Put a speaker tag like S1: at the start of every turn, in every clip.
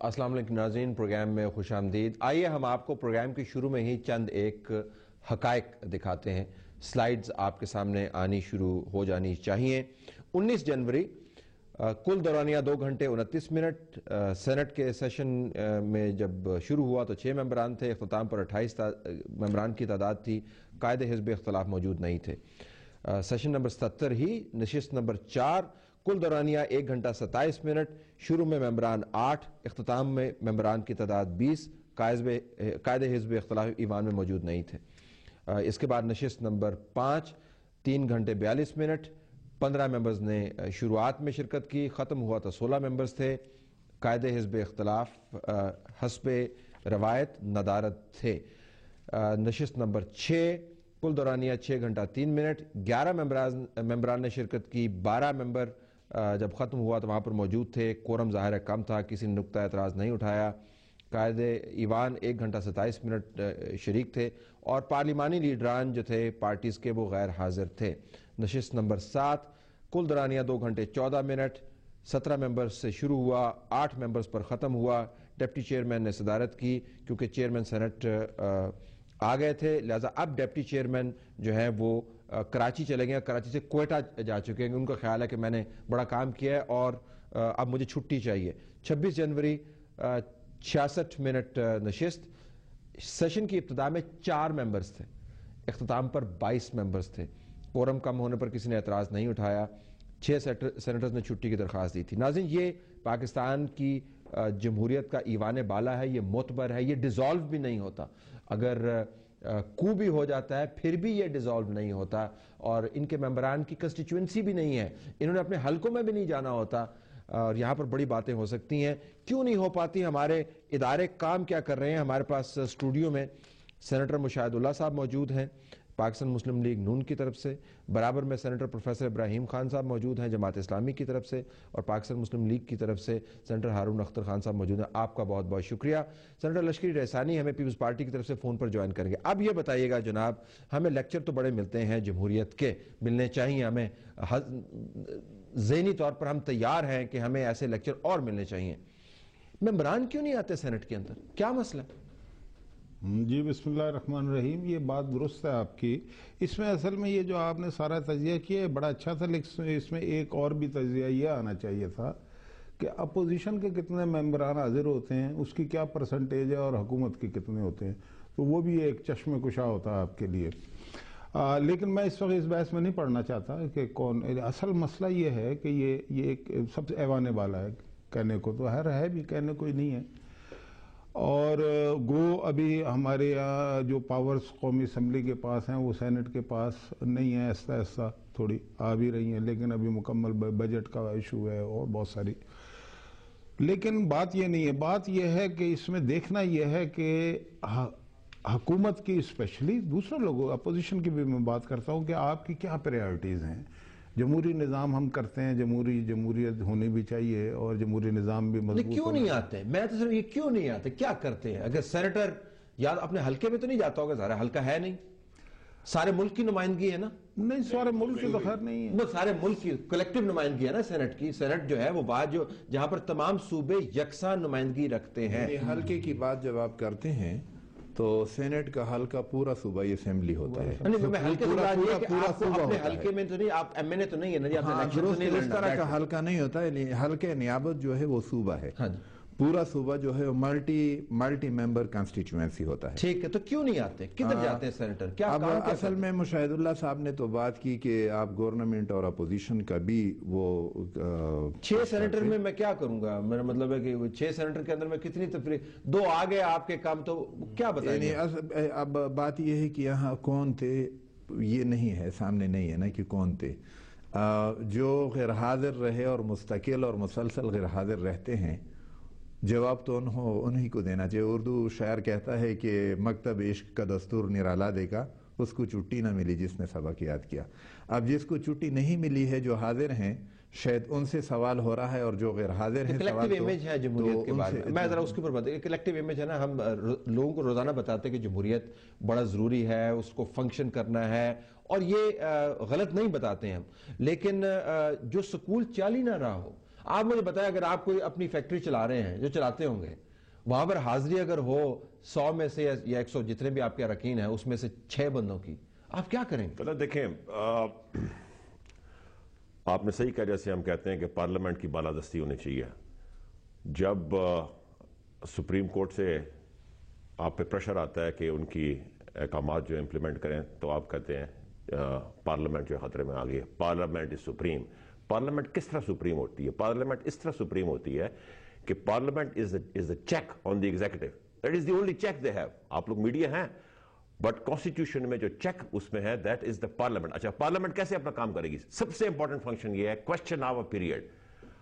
S1: السلام علیکم ناظرین، پروگرام میں خوش آمدید۔ آئیے ہم آپ کو پروگرام کے شروع میں ہی چند ایک حقائق دکھاتے ہیں۔ سلائیڈز آپ کے سامنے آنی شروع ہو جانی چاہیے۔ 19 جنوری کل دورانیہ 2 گھنٹے 29 منٹ۔ سینٹ کے سیشن میں جب شروع ہوا تو 6 ممبران تھے، اختتام پر 28 ممبران کی تعداد تھی۔ قائد حزب اختلاف موجود نہیں تھے۔ سیشن نمبر 77 ہی، نشست نمبر 4، کل دورانیہ 1 گھنٹہ 27 منٹ۔ شروع میں ممبران 8، اختتام میں ممبران کی تعداد 20۔ قائد حزب اختلاف ایوان میں موجود نہیں تھے۔ اس کے بعد نشست نمبر 5، 3 گھنٹے 42 منٹ۔ 15 ممبرز نے شروعات میں شرکت کی، ختم ہوا تو 16 ممبرز تھے۔ قائد حزب اختلاف حسب روایت ندارت تھے۔ نشست نمبر 6، کل دورانیہ 6 گھنٹہ 3 منٹ۔ 11 ممبران نے شرکت کی، 12 ممبر جب ختم ہوا تو وہاں پر موجود تھے۔ کورم ظاہر ہے کم تھا، کسی نے نقطہ اعتراض نہیں اٹھایا۔ قائد ایوان 1 گھنٹہ 27 منٹ شریک تھے، اور پارلیمانی لیڈران جو تھے پارٹیز کے وہ غیر حاضر تھے۔ نشست نمبر 7، کل دورانیہ 2 گھنٹے 14 منٹ۔ 17 ممبرز سے شروع ہوا، 8 ممبرز پر ختم ہوا۔ ڈپٹی چیئرمین نے صدارت کی، کیونکہ چیئرمین سینٹ آ گئے تھے، لہذا اب ڈپٹی چیئرمین جو ہیں وہ کراچی چلے گئے، کراچی سے کوئٹہ جا چکے ہیں۔ ان کا خیال ہے کہ میں نے بڑا کام کیا ہے اور اب مجھے چھٹی چاہیے۔ 26 جنوری 66 منٹ نشست۔ سیشن کی ابتدا میں 4 ممبرز تھے، اختتام پر 22 ممبرز تھے۔ کورم کم ہونے پر کسی نے اعتراض نہیں اٹھایا۔ 6 سینیٹرز نے چھٹی کی درخواست دی تھی۔ ناظرین، یہ پاکستان کی جمہوریت کا ایوان بالا ہے، یہ معتبر ہے، یہ ڈیزالو بھی نہیں ہوتا۔ اگر کو بھی ہو جاتا ہے پھر بھی یہ ڈیزالو نہیں ہوتا، اور ان کے ممبران کی کنسٹیچوئنسی بھی نہیں ہے، انہوں نے اپنے حلقوں میں بھی نہیں جانا ہوتا، اور یہاں پر بڑی باتیں ہو سکتی ہیں۔ کیوں نہیں ہو پاتی؟ ہمارے ادارے کام کیا کر رہے ہیں؟ ہمارے پاس اسٹوڈیو میں سینیٹر مشاہد اللہ صاحب موجود ہیں پاکستان مسلم لیگ نون کی طرف سے، برابر میں سینیٹر پروفیسر ابراہیم خان صاحب موجود ہیں جماعت اسلامی کی طرف سے، اور پاکستان مسلم لیگ کی طرف سے سینیٹر ہارون اختر خان صاحب موجود ہیں۔ آپ کا بہت بہت شکریہ۔ سینیٹر لشکری رحسانی ہمیں پیپلز پارٹی کی طرف سے فون پر جوائن کریں گے۔ اب یہ بتائیے گا جناب، ہمیں لیکچر تو بڑے ملتے ہیں جمہوریت کے، ملنے چاہیے ہمیں، ذہنی طور پر ہم تیار ہیں کہ ہمیں ایسے لیکچر اور ملنے چاہیے۔ ممبران کیوں نہیں آتے سینٹ کے اندر؟ کیا مسئلہ؟
S2: جی بسم اللہ الرحمن الرحیم، یہ بات درست ہے آپ کی۔ اس میں اصل میں یہ جو آپ نے سارا تجزیہ کیا ہے بڑا اچھا تھا، لیکن اس میں ایک اور بھی تجزیہ یہ آنا چاہیے تھا کہ اپوزیشن کے کتنے ممبران حاضر ہوتے ہیں، اس کی کیا پرسنٹیج ہے، اور حکومت کے کتنے ہوتے ہیں، تو وہ بھی ایک چشم کشا ہوتا ہے آپ کے لیے۔ لیکن میں اس وقت اس بحث میں نہیں پڑھنا چاہتا کہ کون، اصل مسئلہ یہ ہے کہ یہ ایک سب سے ایوان بالا ہے، کہنے کو تو ہے بھی، کہنے کو ہی نہیں ہے۔ اور گو ابھی ہمارے یہاں جو پاورز قومی اسمبلی کے پاس ہیں وہ سینٹ کے پاس نہیں ہیں، ایسا ایسا تھوڑی آ بھی رہی ہیں، لیکن ابھی مکمل بجٹ کا ایشو ہے اور بہت ساری۔ لیکن بات یہ نہیں ہے، بات یہ ہے کہ اس میں دیکھنا یہ ہے کہ حکومت کی، اسپیشلی دوسرے لوگوں اپوزیشن کی بھی میں بات کرتا ہوں، کہ آپ کی کیا پریارٹیز ہیں۔ جمہوری نظام ہم کرتے ہیں، جمہوریت ہونی بھی چاہیے، اور جمہوری نظام بھی مضبوط
S1: کیوں نہیں آتے؟ میں تو صرف یہ کیوں نہیں آتے، کیا کرتے ہیں؟ اگر سینیٹر یا اپنے حلقے میں تو نہیں جاتا ہوگا، سارا حلقہ ہے نہیں، سارے ملک کی نمائندگی ہے نا؟
S2: نہیں، سارے ملک کی تو خیر نہیں ہے،
S1: وہ سارے ملک کی کلیکٹیو نمائندگی ہے نا سینٹ کی۔ سینٹ جو ہے وہ بات جو جہاں پر تمام صوبے یکساں نمائندگی رکھتے ہیں۔
S3: حلقے کی بات جب آپ کرتے ہیں تو سینٹ کا حلقہ پورا صوبائی اسمبلی ہوتا ہے۔
S1: میں حلقے اپنے حلقے میں تو نہیں، آپ ایم این اے تو نہیں ہے نا،
S3: اس طرح کا حلقہ نہیں ہوتا ہے، حلقہ نیابت جو ہے وہ صوبہ ہے، پورا صوبہ جو ہے ملٹی ممبر کانسٹیچوئنسی ہوتا ہے۔
S1: ٹھیک ہے، تو کیوں نہیں آتے؟ کدھر جاتے ہیں سینیٹر؟ کیا
S3: اب اصل میں مشاہد اللہ صاحب نے تو بات کی کہ آپ گورنمنٹ اور اپوزیشن کا بھی وہ
S1: 6 سینیٹر میں کیا کروں گا؟ میرا مطلب ہے کہ 6 سینیٹر کے اندر میں کتنی تفریح، 2 آگے آپ کے کام، تو کیا بتائیں گے؟
S3: اب بات یہ ہے کہ یہاں کون تھے یہ نہیں ہے، سامنے نہیں ہے نا کہ کون تھے۔ جو غیر حاضر رہے اور مستقل اور مسلسل غیر حاضر رہتے ہیں، جواب تو انہی کو دینا چاہیے۔ اردو شاعر کہتا ہے کہ مکتب عشق کا دستور نرالا دے گا، اس کو چھٹی نہ ملی جس نے سبق یاد کیا۔ اب جس کو چھٹی نہیں ملی ہے، جو حاضر ہیں، شاید ان سے سوال ہو رہا ہے، اور جو غیر حاضر ہیں
S1: کلیکٹیو امیج ہے جمہوریت کے بارے میں، میں ذرا اس کے اوپر بتائیں۔ کلیکٹیو امیج ہے نا، ہم لوگوں کو روزانہ بتاتے ہیں کہ جمہوریت بڑا ضروری ہے، اس کو فنکشن کرنا ہے، اور یہ غلط نہیں بتاتے ہیں ہم، لیکن جو سکول چل ہی نہ رہا ہو، آپ مجھے بتائیں اگر آپ کوئی اپنی فیکٹری چلا رہے ہیں جو چلاتے ہوں گے وہاں پر حاضری اگر ہو 100 میں سے یا 100 جتنے بھی آپ کے اراکین ہیں اس میں سے 6 بندوں کی آپ کیا کریں گے؟
S4: دیکھیں آپ نے صحیح کہا جیسے ہم کہتے ہیں کہ پارلیمنٹ کی بالادستی ہونی چاہیے. جب سپریم کورٹ سے آپ پہ پریشر آتا ہے کہ ان کی احکامات جو امپلیمنٹ کریں تو آپ کہتے ہیں پارلیمنٹ جو خطرے میں آ گئی ہے. Parliament is supreme. پارلیمنٹ کس طرح سپریم ہوتی ہے؟ پارلیمنٹ اس طرح سپریم ہوتی ہے کہ parliament is the check on the executive. That is the only check they have. آپ لوگ میڈیا ہیں بٹ کانسٹیٹیوشن میں جو چیک اس میں ہے دیٹ از دا پارلیمنٹ. اچھا پارلیمنٹ کیسے اپنا کام کرے گی؟ سب سے امپورٹنٹ فنکشن یہ ہے کوشچن آور پیریڈ.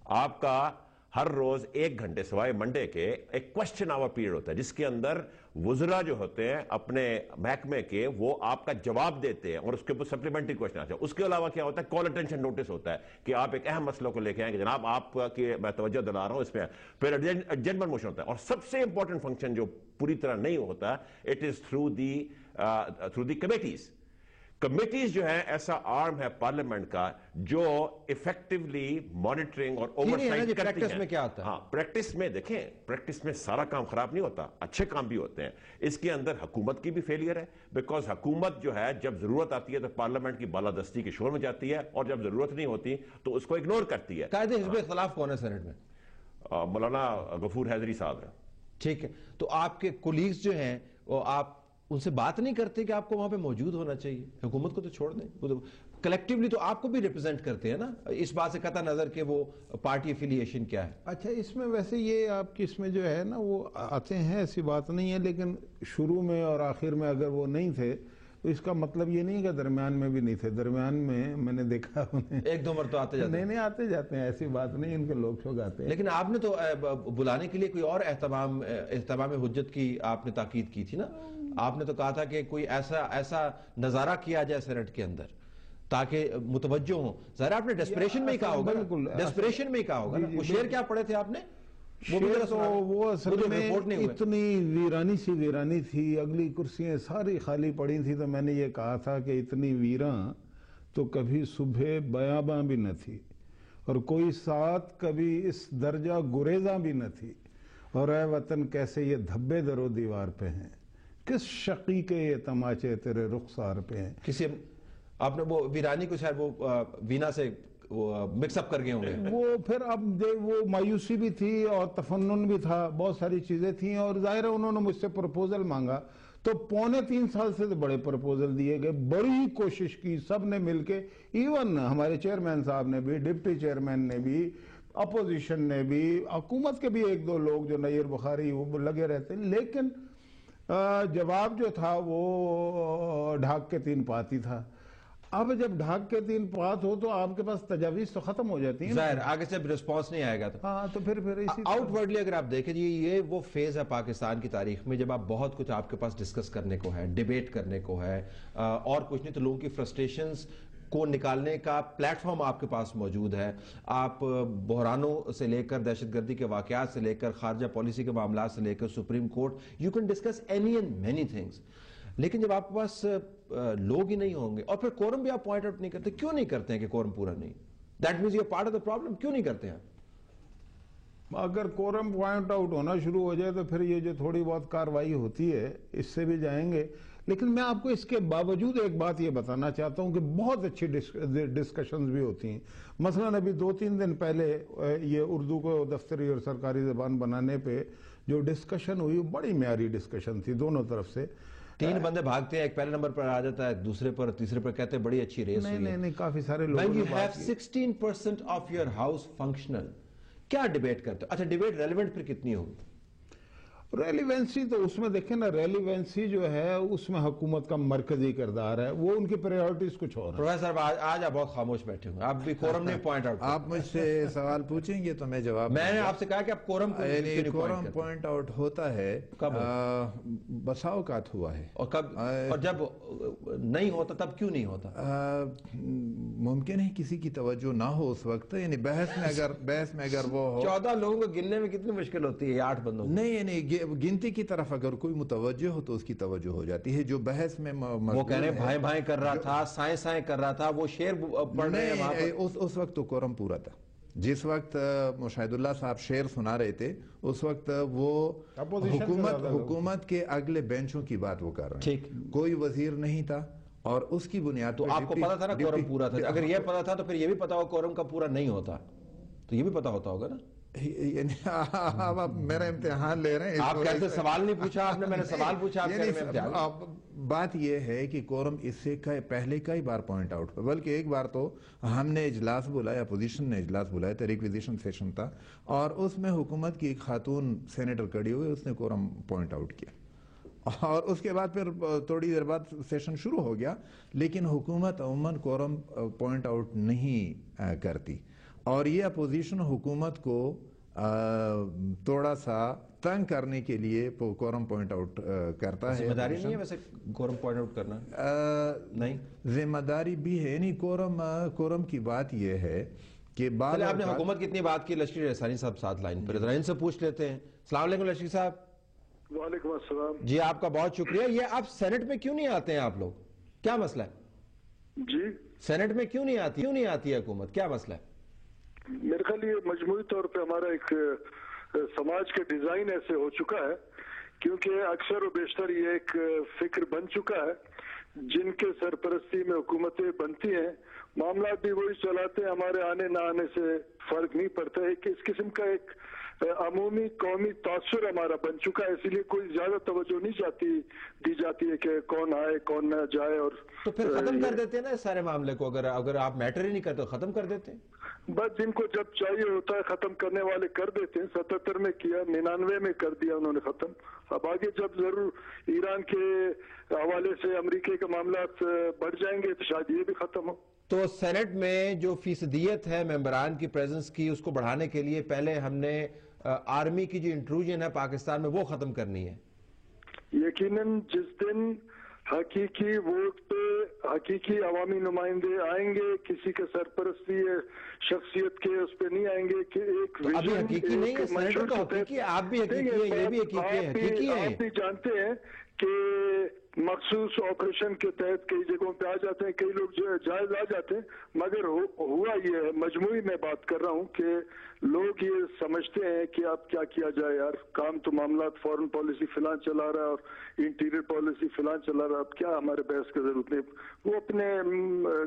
S4: آپ کا ہر روز 1 گھنٹے سوائے منڈے کے ایک کوشچن آور پیریڈ ہوتا ہے جس کے اندر وزراء جو ہوتے ہیں اپنے محکمے کے وہ آپ کا جواب دیتے ہیں اور اس کے اوپر سپلیمنٹری کوشچن آتے ہیں. اس کے علاوہ کیا ہوتا ہے؟ کال اٹینشن نوٹس ہوتا ہے کہ آپ ایک اہم مسئلوں کو لے کے آئیں کہ جناب آپ کی میں توجہ دلا رہا ہوں اس میں. پھر ایڈجنمنٹ موشن ہوتا ہے اور سب سے امپورٹنٹ فنکشن جو پوری طرح نہیں ہوتا it is through the committees. Committees جو ہے ایسا آرم ہے پارلیمنٹ کا جو ایفیکٹولی مانیٹرنگ اور اوورسائٹ کرتی ہے.
S1: میں کیا آتا ہے؟
S4: ہاں پریکٹس میں دیکھیں پریکٹس میں سارا کام خراب نہیں ہوتا, اچھے کام بھی ہوتے ہیں. اس کے اندر حکومت کی بھی فیلئر ہے بیکاز حکومت جو ہے جب ضرورت آتی ہے تو پارلیمنٹ کی بالادستی کے شور میں جاتی ہے اور جب ضرورت نہیں ہوتی تو اس کو اگنور کرتی ہے.
S1: قائد حزب اختلاف کون ہے سینٹ میں؟
S4: مولانا غفور حیدری صاحب ہیں.
S1: ٹھیک ہے, تو آپ کے کولیگز جو ہیں وہ آپ ان سے بات نہیں کرتے کہ آپ کو وہاں پہ موجود ہونا چاہیے؟ حکومت کو تو چھوڑ دیں, کلیکٹیولی تو آپ کو بھی ریپرزینٹ کرتے ہیں نا, اس بات سے قطع نظر کہ وہ پارٹی افیلیشن کیا ہے.
S2: اچھا اس میں ویسے یہ آپ کی اس میں جو ہے نا وہ آتے ہیں ایسی بات نہیں ہے, لیکن شروع میں اور آخر میں اگر وہ نہیں تھے تو اس کا مطلب یہ نہیں کہ درمیان میں بھی نہیں تھے. درمیان میں نے دیکھا انہیں
S1: 1-2 مرتبہ آتے جاتے ہیں.
S2: نہیں آتے جاتے ہیں, ایسی بات نہیں, ان کے لوگ شوق آتے ہیں.
S1: لیکن آپ نے تو بلانے کے لیے کوئی اور اہتمام حجت کی آپ نے تاکید کی تھی نا. آپ نے تو کہا تھا کہ کوئی ایسا نظارہ کیا جائے سینٹ کے اندر تاکہ متوجہ ہوں. ظاہر آپ نے ڈیسپریشن میں ہی کہا ہوگا, ڈیسپریشن میں ہی کہا ہوگا. وہ شعر کیا پڑھے تھے آپ نے؟
S2: وہ اصل میں اتنی ویرانی تھی, اگلی کرسیاں ساری خالی پڑی تھی, تو میں نے یہ کہا تھا کہ اتنی ویراں تو کبھی صبح بیاباں بھی نہ تھی اور کوئی ساتھ کبھی اس درجہ گریزاں بھی نہ تھی. اور اے وطن کیسے یہ دھبے در و دیوار پہ ہیں, کس شقی کے یہ تماچے تیرے رخسار پہ ہیں.
S1: کسی آپ نے وہ ویرانی کو شاید وہ وینا سے مکس اپ کر گئے ہوں گے.
S2: وہ پھر اب وہ مایوسی بھی تھی اور تفنن بھی تھا, بہت ساری چیزیں تھیں, اور ظاہر ہے انہوں نے مجھ سے پروپوزل مانگا تو 3.25 سال سے بڑے پروپوزل دیے گئے, بڑی کوشش کی سب نے مل کے, ایون ہمارے چیئرمین صاحب نے بھی, ڈپٹی چیئرمین نے بھی, اپوزیشن نے بھی, حکومت کے بھی 1-2 لوگ جو نیر بخاری وہ لگے رہتے, لیکن جواب جو تھا وہ ڈھاک کے 3 پات ہی تھا. اب جب ڈھاک کے 3 پات ہو تو آپ کے پاس تجاویز تو ختم ہو جاتی ہیں,
S1: ظاہر آگے سے رسپانس نہیں آئے گا.
S2: تو پھر اسی
S1: آؤٹ ورڈلی اگر آپ دیکھیں یہ وہ فیز ہے پاکستان کی تاریخ میں جب آپ بہت کچھ آپ کے پاس ڈسکس کرنے کو ہے, ڈیبیٹ کرنے کو ہے, اور کچھ نہیں تو لوگوں کی فرسٹریشنز کو نکالنے کا پلیٹ فارم آپ کے پاس موجود ہے. آپ بحرانوں سے لے کر دہشت گردی کے واقعات سے لے کر خارجہ پالیسی کے معاملات سے لے کر supreme court, you can discuss any and many things. لیکن جب آپ کے پاس لوگ ہی نہیں ہوں گے, اور پھر کورم بھی آپ پوائنٹ آؤٹ نہیں کرتے, کیوں نہیں کرتے ہیں کہ کورم پورا نہیں؟ That means you part of the problem. کیوں نہیں کرتے ہیں؟
S2: اگر کورم پوائنٹ آؤٹ ہونا شروع ہو جائے تو پھر یہ جو تھوڑی بہت کاروائی ہوتی ہے اس سے بھی جائیں گے. لیکن میں آپ کو اس کے باوجود ایک بات یہ بتانا چاہتا ہوں کہ بہت اچھی ڈسکشنز بھی ہوتی ہیں. مثلا ابھی 2-3 دن پہلے یہ اردو کو دفتری اور سرکاری زبان بنانے پہ جو ڈسکشن ہوئی بڑی معیاری ڈسکشن تھی دونوں طرف سے.
S1: 3 بندے بھاگتے ہیں, ایک پہلے نمبر پر آ جاتا ہے, دوسرے پر, تیسرے پر, کہتے ہیں بڑی اچھی ریس ہوئی ہے.
S2: نہیں کافی سارے لوگ.
S1: When you have 16% of your house functional, کیا ڈیبیٹ کرتے ہو؟ اچھا ڈیبیٹ ریلیونٹ پھر کتنی ہوگی؟
S2: ریلیونسی تو اس میں دیکھیں نا, ریلیونسی جو ہے اس میں حکومت کا مرکزی کردار ہے, وہ ان کی پریورٹیز کچھ اور ہیں.
S1: پروفیسر آج آپ بہت خاموش بیٹھے ہوں, آپ بھی کورم نہیں پوائنٹ آؤٹ.
S3: آپ مجھ سے سوال پوچھیں گے تو میں جواب.
S1: میں نے آپ سے کہا کہ آپ کورم
S3: پوائنٹ آؤٹ ہوتا ہے
S1: کب؟
S3: بسا اوقات ہوا ہے.
S1: اور کب؟ اور جب نہیں ہوتا تب کیوں نہیں ہوتا؟
S3: ممکن ہے کسی کی توجہ نہ ہو اس وقت, یعنی بحث میں اگر وہ ہو.
S1: 14 لوگوں کو گننے میں کتنی مشکل ہوتی ہے, 8 بندوں.
S3: نہیں گنتی کی طرف اگر کوئی متوجہ ہو تو اس کی توجہ ہو جاتی ہے. جو بحث میں
S1: وہ کہہ رہے ہیں بھائی کر رہا تھا, سائیں کر رہا تھا, وہ شعر پڑھ رہے ہیں.
S3: اس وقت تو کورم پورا تھا. جس وقت مشاہد اللہ صاحب شعر سنا رہے تھے اس وقت وہ حکومت کے اگلے بینچوں کی بات وہ کر رہے ہیں. کوئی وزیر نہیں تھا اور اس کی بنیاد
S1: تو آپ کو پتا تھا نا کورم پورا تھا. اگر یہ پتا تھا تو پھر یہ بھی پتا ہوگا کورم کا پورا نہیں ہوتا, تو یہ بھی پتا ہوتا ہوگا نا.
S3: آپ میرا امتحان لے رہے ہیں.
S1: آپ کہتے سوال نہیں پوچھا آپ نے, میں نے سوال پوچھا.
S3: بات یہ ہے کہ کورم اس سے پہلے کئی بار پوائنٹ آؤٹ, بلکہ ایک بار تو ہم نے اجلاس بلایا, اپوزیشن نے اجلاس بلایا تھا, ریکویزیشن سیشن تھا, اور اس میں حکومت کی ایک خاتون سینیٹر کھڑی ہوئی, اس نے کورم پوائنٹ آؤٹ کیا, اور اس کے بعد پھر تھوڑی دیر بعد سیشن شروع ہو گیا. لیکن حکومت عموماً کورم پوائنٹ آؤٹ نہیں کرتی, اور یہ اپوزیشن حکومت کو تھوڑا سا تنگ کرنے کے لیے کورم پوائنٹ آؤٹ کرتا ہے.
S1: ذمہ داری نہیں ہے ویسے کورم پوائنٹ آؤٹ کرنا؟ نہیں,
S3: ذمہ داری بھی ہے نہیں. کورم کی بات یہ ہے کہ بعد
S1: آپ نے حکومت کی اتنی بات کی, لشکری احسانی صاحب ساتھ لائن پر, ان سے پوچھ لیتے ہیں. السلام علیکم لشکری صاحب.
S5: وعلیکم السلام.
S1: جی آپ کا بہت شکریہ. یہ آپ سینٹ میں کیوں نہیں آتے ہیں آپ لوگ, کیا مسئلہ ہے؟
S5: جی
S1: سینٹ میں کیوں نہیں آتی ہے حکومت, کیا مسئلہ ہے؟
S5: میرے خیال یہ مجموعی طور پہ ہمارا ایک سماج کا ڈیزائن ایسے ہو چکا ہے, کیونکہ اکثر و بیشتر یہ ایک فکر بن چکا ہے جن کے سرپرستی میں حکومتیں بنتی ہیں, معاملات بھی وہی چلاتے ہیں, ہمارے آنے نہ آنے سے فرق نہیں پڑتا ہے. کہ اس قسم کا ایک عمومی قومی تاثر ہمارا بن چکا ہے, اسی لیے کوئی زیادہ توجہ نہیں دی جاتی ہے کہ کون آئے کون نہ جائے. اور
S1: تو پھر ختم کر دیتے ہیں نا اس سارے معاملے کو, اگر آپ میٹر ہی نہیں کرتے ختم کر دیتے ہیں.
S5: بس جن کو جب چاہیے ہوتا ہے ختم کرنے والے کر دیتے ہیں. 77 میں کیا, 99 میں کر دیا انہوں نے ختم. اب آگے جب ضرور ایران کے حوالے سے امریکہ کے معاملات بڑھ جائیں گے تو شاید یہ بھی ختم ہو.
S1: تو سینٹ میں جو فیصدیت ہے ممبران کی پریزنس کی, اس کو بڑھانے کے لیے پہلے ہم نے آرمی کی جو انٹروژن ہے پاکستان میں وہ ختم کرنی ہے.
S5: یقیناً جس دن حقیقی ووٹ پہ حقیقی عوامی نمائندے آئیں گے, کسی کے سرپرستی شخصیت کے اس پہ نہیں آئیں گے کہ ایک
S1: ابھی حقیقی نہیں ہے سینیٹر تو حقیقی, آپ بھی حقیقی ہیں, یہ بھی حقیقی ہیں.
S5: آپ بھی جانتے ہیں کہ مخصوص آپریشن کے تحت کئی جگہوں پہ آ جاتے ہیں, کئی لوگ جائز آ جاتے ہیں, مگر ہوا یہ ہے, مجموعی میں بات کر رہا ہوں کہ لوگ یہ سمجھتے ہیں کہ اب کیا کیا جائے یار, کام تو معاملات فورن پالیسی فلان چلا رہا ہے اور انٹیریئر پالیسی فلان چلا رہا ہے, اب کیا ہمارے بحث کی ضرورت نہیں. وہ اپنے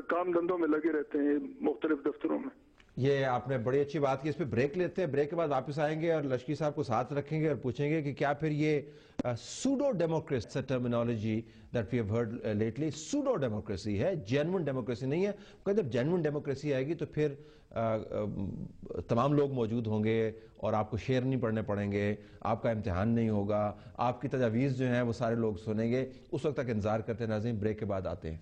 S5: کام دھندوں میں لگے رہتے ہیں مختلف دفتروں میں.
S1: یہ آپ نے بڑی اچھی بات کی. اس پہ بریک لیتے ہیں, بریک کے بعد واپس آئیں گے اور لشکری صاحب کو ساتھ رکھیں گے اور پوچھیں گے کہ کیا پھر یہ pseudo democracy terminology that we have heard lately, pseudo democracy ہے, جینون ڈیموکریسی نہیں ہے. جب جینون ڈیموکریسی آئے گی تو پھر تمام لوگ موجود ہوں گے اور آپ کو شعر نہیں پڑھنے پڑیں گے, آپ کا امتحان نہیں ہوگا, آپ کی تجاویز جو ہیں وہ سارے لوگ سنیں گے. اس وقت تک انتظار کرتے ہیں ناظرین, بریک کے بعد آتے ہیں.